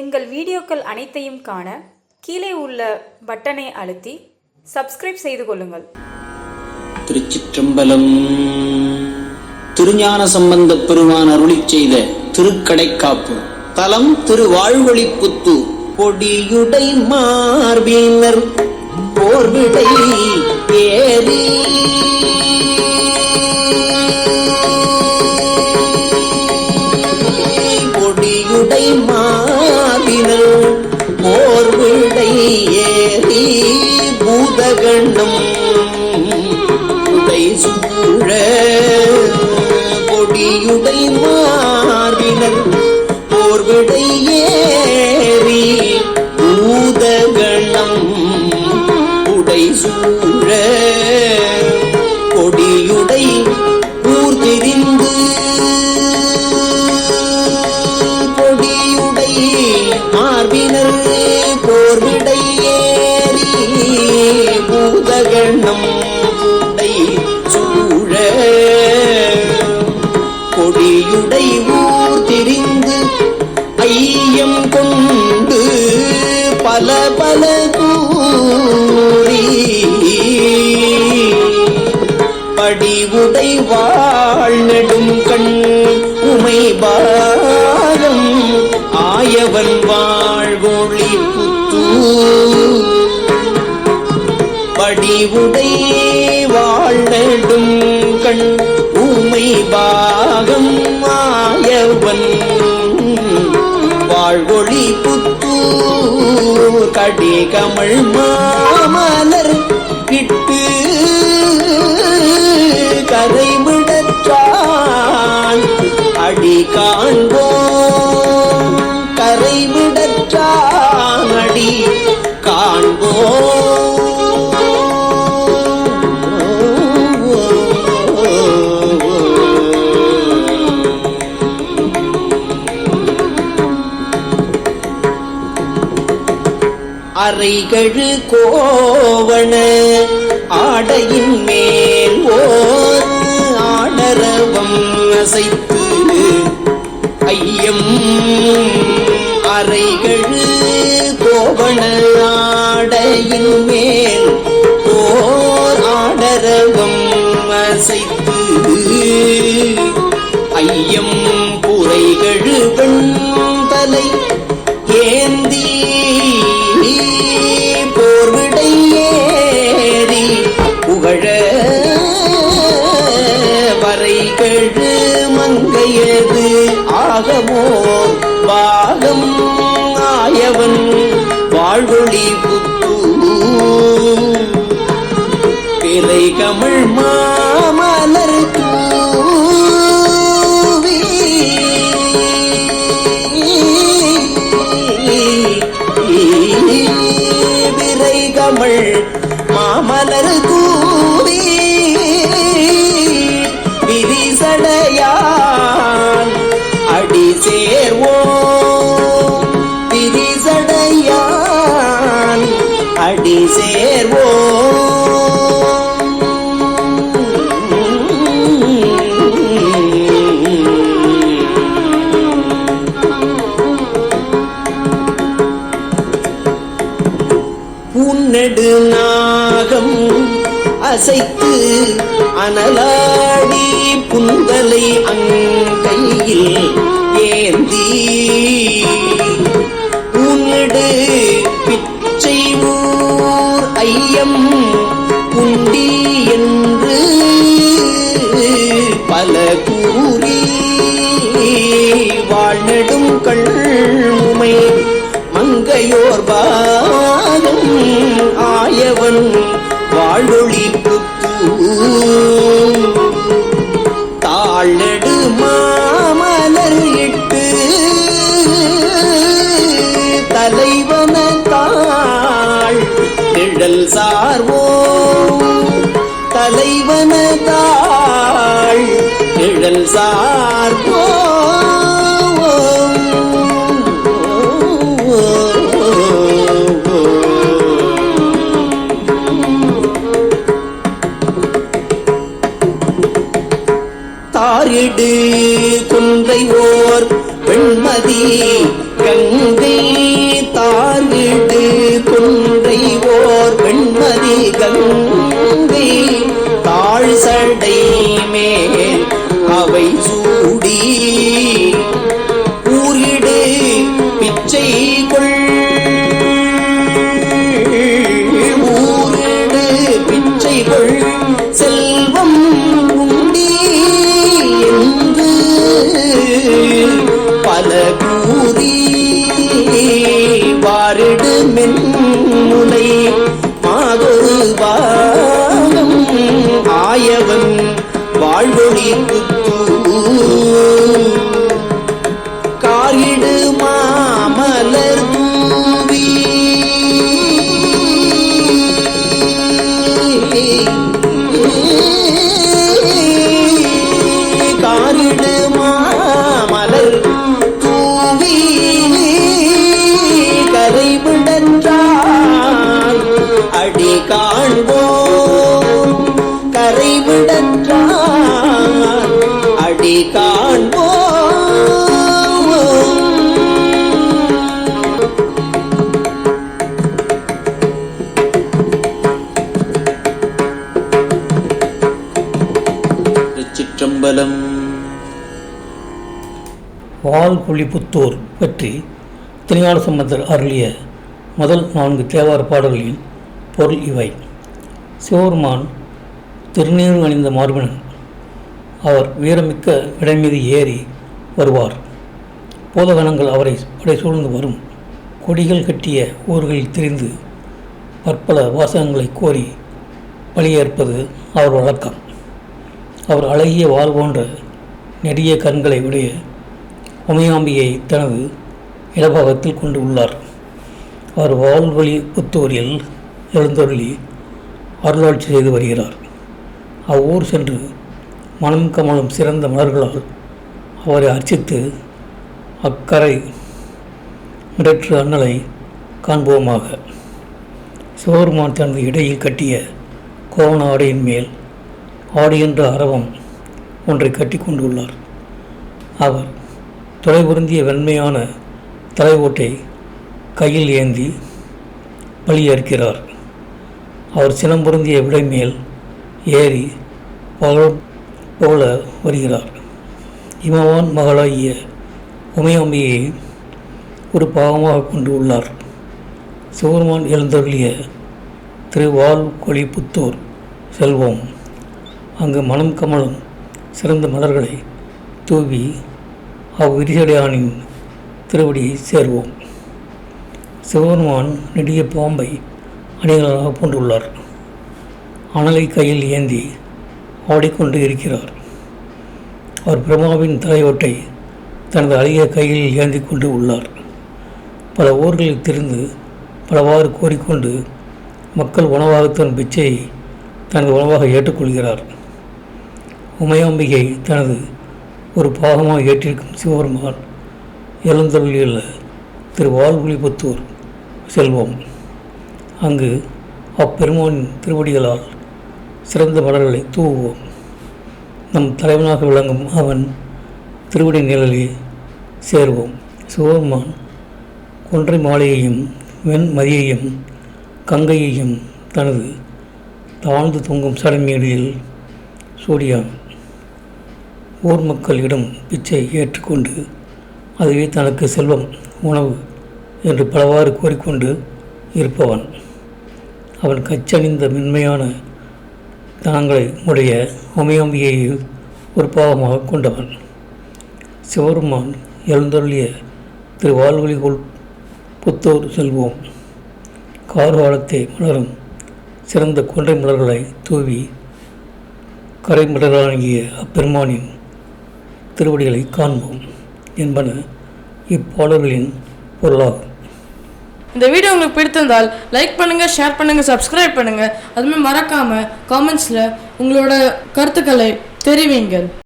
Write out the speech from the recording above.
எங்கள் வீடியோக்கள் அனைத்தையும் காண கீழே உள்ள பட்டனை அழுத்தி சப்ஸ்கிரைப் செய்து கொள்ளுங்கள். திருச்சிற்றம்பலம். திருஞான சம்பந்தப் பெருமான் அருளிச் செய்த திருக்கடைக்காப்பு. தலம் திருவாழ்வழிப்புத்தூர். பொடியுடை மார்பினர் போர்விடை ஏறி பொடியுடை மார்பினர் போர்விடை ஏறி பூதகண்டம் உடை சூழ பொடியுடை மார்பினர் போர்விடை ஏறி பூதகணம் உடை சூழ கொடியுடை ஊர் திரிந்து பொடியுடை மார்பினர் போர்விடை ஏறி பூதகணம் உடை சூழ கொடியுடை ஊர் திரிந்து ஐயம் கொண்டு பல பல கூறி படிவுடை வாழ்நெடும் கண் உமை பாகம் ஆயவன் வாழ்கொழி புத்தூர். படிவுடை வாழ்நெடும் கண் உமை பாகம் ஆயவன் வாழ்கொழி புத்தூர். கடி கமழ் மாமலர் கிட்டு கரைவிடற்றான் அடி காண்போம். கரைவிடற்றான் அடி காண்போம். அறைகழு கோவண ஆடையின் மேல் ஓர் ஆடரவம் அசைத்து ஐயம். அறைகழு கோவண ஆடையின் மேல் ஓர் ஆடரவம் அசைத்து ஐயம். புரைகழு வெண்தலை ஏந்தி போர்விடை ஏறி புகழ வரைகழு மங்கையது ஆகமோ பாகம் ஆயவன் வாழ்வொளி புத்தூர். பிறை கமழ் மாமலர் தூவி விரை கமழ் மாமலர் தூவி விரிசடையான் அடி சேர்வோம். விரிசடையான் அடி சேர்வோம். பூநெடு நாகம் அசைத்து அனலாடி புந்தலை அங்கையில் ஏந்தி பூநெடு பிச்சை ஊர் ஐயம் புண்டி என்று பல கூறி வாழ்நெடும் கண்முமை மங்கையோர் பாகம் ஆயவன் வாழ்வொளி புத்தூர். தாழ்நெடு மாமலர் இட்டு தலைவன தாழ் நிழல் சார்வோம். தலைவன தாழ் நிழல் சார்வோம். மாறிடு மென்முலை மாதொரு பாகம் ஆயவன் வாழ்வொளி புத்தூர் காரிடு மாமலர் தூவி காரிடு மாமலர் தூவி கரைவிடற்றால் அடி காண்போம் கரைவிடற்றால் அடி காண்போம். சிற்றம்பலம். வாழ்புலிபுத்தூர் பற்றி திருஞான சம்பந்தர் அருளிய முதல் 4 தேவார பாடல்களின் பொருள் இவை. சிவபெருமான் திருநீறு அணிந்த மார்பனன். அவர் வீரமிக்க விடைமீது ஏறி வருவார். போதகணங்கள் அவரை படை சூழ்ந்து வரும். கொடிகள் கட்டிய ஊர்களில் திரிந்து பற்பல வாசகங்களை கோரி பலியேற்பது அவர் வழக்கம். அவர் அழகிய வாள் போன்ற நெடிய கண்களை உடைய உமையாம்பியை தனது இடபாகத்தில் கொண்டு உள்ளார். அவர் வாழ்புலிபுத்தூரில் எழுந்தருளி அருளாட்சி செய்து வருகிறார். அவ்வூர் சென்று மனம் கமலும் சிறந்த மலர்களால் அவரை அர்ச்சித்து அக்கரை மிடற்று அண்ணலை காண்போமாக. சிவபெருமான் தனது இடையில் கட்டிய கோவண ஆடையின் மேல் ஆடி என்ற அரவம் ஒன்றை கட்டி கொண்டுள்ளார். அவர் தொலைபொருந்திய வெண்மையான தலைவோட்டை கையில் ஏந்தி பலியேற்கிறார். அவர் சினம்பொருந்திய விடை மேல் ஏறி போல வருகிறார். இமவான் மகளாகிய உமையாம்பியை ஒரு பாகமாக கொண்டு உள்ளார். சிவபெருமான் எழுந்தருளிய திருவாழ்கொழிப்புத்தூர் செல்வோம். அங்கு மனம் கமலும் சிறந்த மலர்களை தூவி அவ்விரிசடையானின் திருவடியை சேர்வோம். சிவபெருமான் நெடிய பாம்பை அணிகளாக கொண்டுள்ளார். அனலை கையில் ஏந்தி ஆடிக்கொண்டு இருக்கிறார். அவர் பிரம்மாவின் தலையோட்டை தனது அழகிய கையில் ஏந்தி கொண்டு உள்ளார். பல ஊர்களில் திரிந்து பலவாறு கோரிக்கொண்டு மக்கள் உணவாக தன் பிச்சையை தனது உணவாக ஏற்றுக்கொள்கிறார். உமையாம்பிகை தனது ஒரு பாகமாக ஏற்றிருக்கும் சிவபெருமான் எழுந்தருளியுள்ள திருவாழ்புலிபுத்தூர் செல்வோம். அங்கு அப்பெருமானின் திருவடிகளால் சிறந்த மலர்களை தூவுவோம். நம் தலைவனாக விளங்கும் அவன் திருவடி நிழலில் சேர்வோம். சிவபெருமான் கொன்றை மாலையையும் வெண்மதியையும் கங்கையையும் தனது தாழ்ந்து தொங்கும் சடமேடியில் சூடியான். ஊர் மக்களிடம் பிச்சை ஏற்றுக்கொண்டு அதுவே தனக்கு செல்வம் உணவு என்று பலவாறு கோரிக்கொண்டு இருப்பவன். அவன் கச்சணிந்த மென்மையான தனங்களை உடைய உமையாம்பியை ஒரு பாகமாக கொண்டவன். சிவபெருமான் எழுந்தருளிய திருவாழ்வொலிபுத்தூர் செல்வோம். கார்காலத்தை மலரும் சிறந்த கொன்றை மலர்களை தூவி கரைமலராகிய அப்பெருமானின் திருவடிகளை காண்போம் என்பன இப்பாடல்களின் பொருளாகும். இந்த வீடியோ உங்களுக்கு பிடித்திருந்தால் லைக் பண்ணுங்கள், ஷேர் பண்ணுங்கள், சப்ஸ்கிரைப் பண்ணுங்கள். அதுமாதிரி மறக்காமல் காமெண்ட்ஸில் உங்களோட கருத்துக்களை தெரிவிங்கள்.